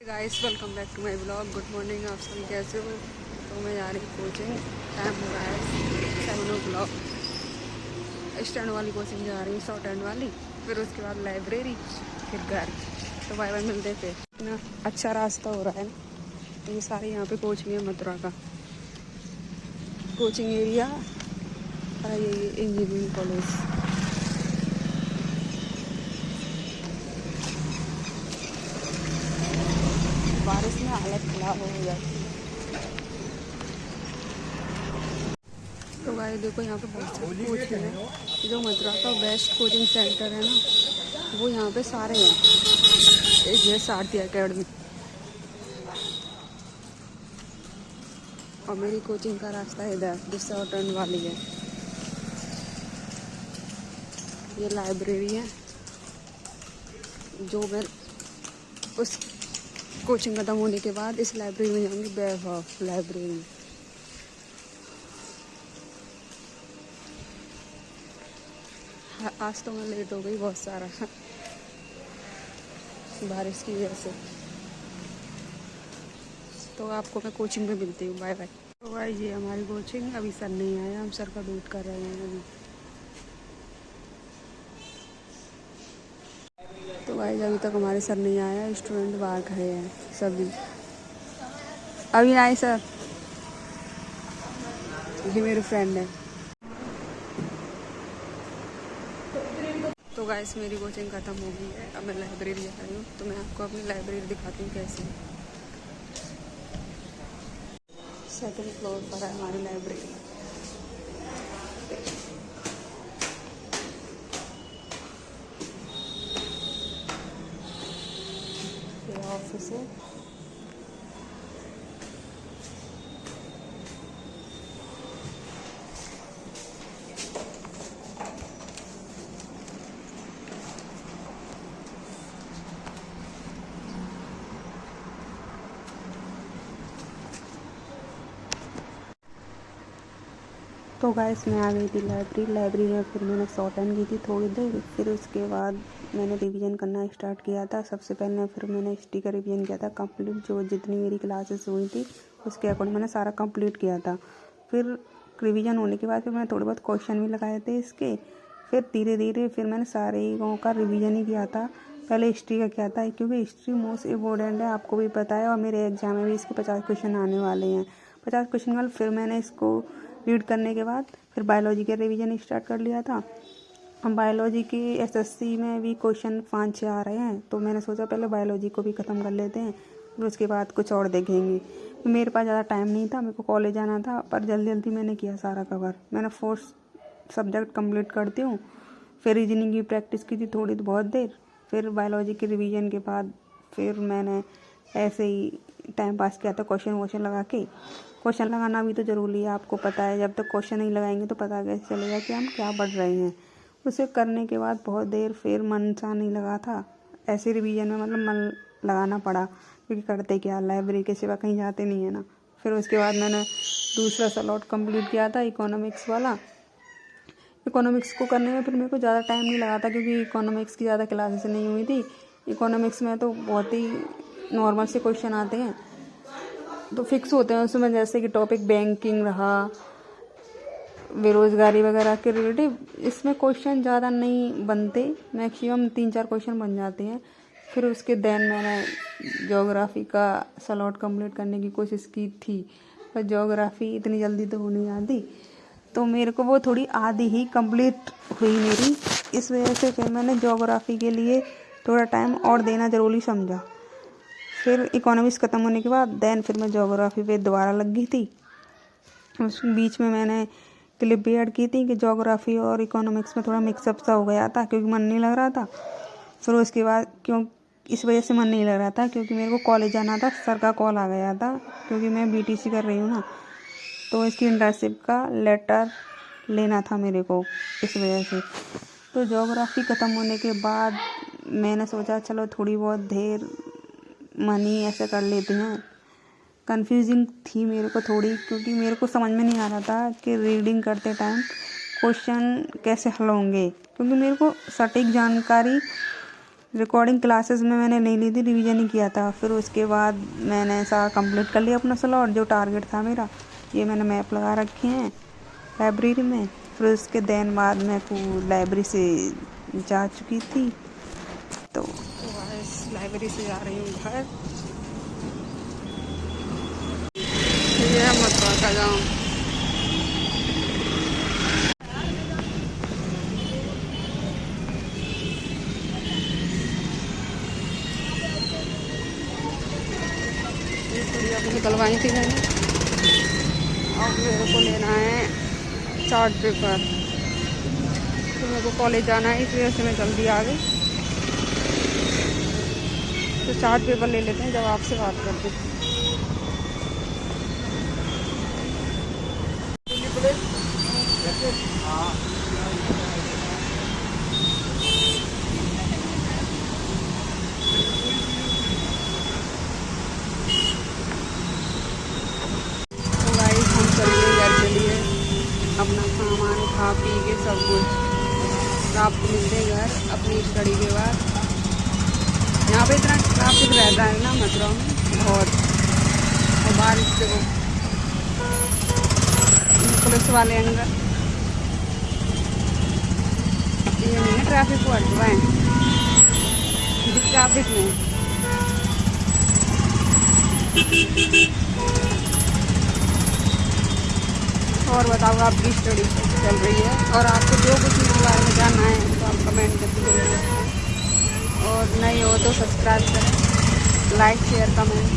Guys welcome back to my blog. Good morning, आप सभी कैसे हो। तो मैं जा रही हूँ कोचिंग। टाइम हो रहा है 7 o'clock। स्टैंड वाली कोचिंग जा रही हूँ, शॉर्ट हैंड वाली। फिर उसके बाद लाइब्रेरी, फिर घर। तो बाय बाय, मिलते थे। इतना अच्छा रास्ता हो रहा है ना। ये सारे यहाँ पे कोचिंग है, मथुरा का कोचिंग एरिया। और ये इंजीनियरिंग कॉलेज। बारिश में हालत खराब हो जाती है। तो भाई देखो, यहाँ पे बहुत सारे कोचिंग है। जो मथुरा का बेस्ट कोचिंग सेंटर है ना, वो यहाँ पे सारे हैं। एक है सारथी एकेडमी। और मेरी कोचिंग का रास्ता इधर जो शॉर्ट हैंड वाली है। ये लाइब्रेरी है जो मैं उस कोचिंग खत्म होने के बाद इस लाइब्रेरी में जाऊँगी। वैभव लाइब्रेरी। आज तो मैं लेट हो गई बहुत सारा बारिश की वजह से। तो आपको मैं कोचिंग में मिलती हूँ। Bye bye. तो भाई ये हमारी कोचिंग। अभी सर नहीं आया, हम सर का वेट कर रहे हैं अभी। तो भाई अभी तक हमारे सर नहीं आया, स्टूडेंट बाहर खड़े हैं सभी। अभी आए सर। ये मेरे फ्रेंड है। तो गाइस मेरी कोचिंग ख़त्म हो गई है। अब मैं लाइब्रेरी जा रही हूँ। तो मैं आपको अपनी लाइब्रेरी दिखाती हूँ कैसे। सेकंड फ्लोर पर है हमारी लाइब्रेरी। ये ऑफिस है। तो गाइस मैं आ गई थी लाइब्रेरी में। फिर मैंने शॉर्ट हैंड की थी थोड़ी देर। फिर उसके बाद मैंने रिवीजन करना स्टार्ट किया था। सबसे पहले फिर मैंने हिस्ट्री का रिवीजन किया था कंप्लीट। जो जितनी मेरी क्लासेस हुई थी उसके अकॉर्डिंग मैंने सारा कंप्लीट किया था। फिर रिवीजन होने के बाद फिर मैंने थोड़े बहुत क्वेश्चन भी लगाए थे इसके। फिर धीरे धीरे फिर मैंने सारे का रिवीजन ही किया था। पहले हिस्ट्री का किया था क्योंकि हिस्ट्री मोस्ट इम्पोर्टेंट है, आपको भी पता है। और मेरे एग्जाम में भी इसके 50 क्वेश्चन आने वाले हैं। 50 क्वेश्चन वाले फिर मैंने इसको रीड करने के बाद फिर बायोलॉजी के रिवीजन स्टार्ट कर लिया था। हम बायोलॉजी की एसएससी में भी क्वेश्चन 5-6 आ रहे हैं। तो मैंने सोचा पहले बायोलॉजी को भी ख़त्म कर लेते हैं, फिर उसके बाद कुछ और देखेंगे। तो मेरे पास ज़्यादा टाइम नहीं था, मेरे को कॉलेज जाना था। पर जल्दी जल्दी मैंने किया सारा कवर। मैंने 4 सब्जेक्ट कंप्लीट करती हूँ। फिर रीजनिंग की प्रैक्टिस की थी थोड़ी बहुत देर। फिर बायोलॉजी के रिवीजन के बाद फिर मैंने ऐसे ही टाइम पास किया था क्वेश्चन वोश्चन लगा के। क्वेश्चन लगाना भी तो ज़रूरी है, आपको पता है। जब तक क्वेश्चन नहीं लगाएंगे तो पता कैसे चलेगा कि हम क्या पढ़ रहे हैं। उसे करने के बाद बहुत देर फिर मन सा नहीं लगा था। ऐसे रिवीजन में मतलब मन लगाना पड़ा, क्योंकि करते क्या, लाइब्रेरी के सिवा कहीं जाते नहीं है ना। फिर उसके बाद मैंने दूसरा स्लॉट कंप्लीट किया था इकोनॉमिक्स वाला। इकोनॉमिक्स को करने में फिर मेरे को ज़्यादा टाइम नहीं लगा था, क्योंकि इकोनॉमिक्स की ज़्यादा क्लासेस नहीं हुई थी। इकोनॉमिक्स में तो बहुत ही नॉर्मल से क्वेश्चन आते हैं, तो फिक्स होते हैं उसमें। जैसे कि टॉपिक बैंकिंग रहा, बेरोज़गारी वगैरह के रिलेटिव। इसमें क्वेश्चन ज़्यादा नहीं बनते, मैक्सिमम 3-4 क्वेश्चन बन जाते हैं। फिर उसके देन मैंने ज्योग्राफी का स्लॉट कंप्लीट करने की कोशिश की थी, पर ज्योग्राफी इतनी जल्दी तो हो नहीं आती। तो मेरे को वो थोड़ी आधी ही कंप्लीट हुई मेरी। इस वजह से फिर मैंने ज्योग्राफी के लिए थोड़ा टाइम और देना ज़रूरी समझा। फिर इकोनॉमिक्स ख़त्म होने के बाद देन फिर मैं ज्योग्राफी पे दोबारा लग गई थी। उस बीच में मैंने क्लिप भी ऐड की थी कि ज्योग्राफी और इकोनॉमिक्स में थोड़ा मिक्सअप सा हो गया था, क्योंकि मन नहीं लग रहा था। फिर उसके बाद इस वजह से मन नहीं लग रहा था क्योंकि मेरे को कॉलेज जाना था। सर का कॉल आ गया था, क्योंकि मैं बीटीसी कर रही हूँ ना, तो इसकी इंटर्नशिप का लेटर लेना था मेरे को, इस वजह से। तो ज्योग्राफी ख़त्म होने के बाद मैंने सोचा चलो थोड़ी बहुत देर मनी ऐसे कर लेते हैं। कंफ्यूजिंग थी मेरे को थोड़ी, क्योंकि मेरे को समझ में नहीं आ रहा था कि रीडिंग करते टाइम क्वेश्चन कैसे हल होंगे, क्योंकि मेरे को सटीक जानकारी रिकॉर्डिंग क्लासेस में मैंने नहीं ली थी, रिवीजन ही किया था। फिर उसके बाद मैंने सारा कंप्लीट कर लिया अपना स्लॉट, जो टारगेट था मेरा। ये मैंने मैप लगा रखे हैं लाइब्रेरी में। फिर उसके दिन बाद मैं लाइब्रेरी से जा चुकी थी, तो लाइब्रेरी से जा रही हूँ घर। ये है मथुरा का गाँव। निकलवाई थी मैंने। अब मेरे को लेना है चार्ट पेपर, तो मेरे को कॉलेज जाना है, इस वजह से मैं जल्दी आ गई। तो चार्ट पेपर ले लेते हैं जब आपसे बात करते हैं। अपना सामान खा पी के सब कुछ आपको मिलते घर अपनी स्टडी के बाद। यहाँ पे इतना ट्रैफिक रहता है ना मथुरा में बहुत, और बारिश से वो पुलिस वाले अंदर ये नहीं है, ट्रैफिक को हटवाएं ट्रैफिक में। और बताओ आपकी स्टडी चल रही है, और आपको जो कुछ मेरे बारे में जानना है तो आप कमेंट करके जरूर बताएं। और नए हो तो सब्सक्राइब करें, लाइक शेयर कमेंट।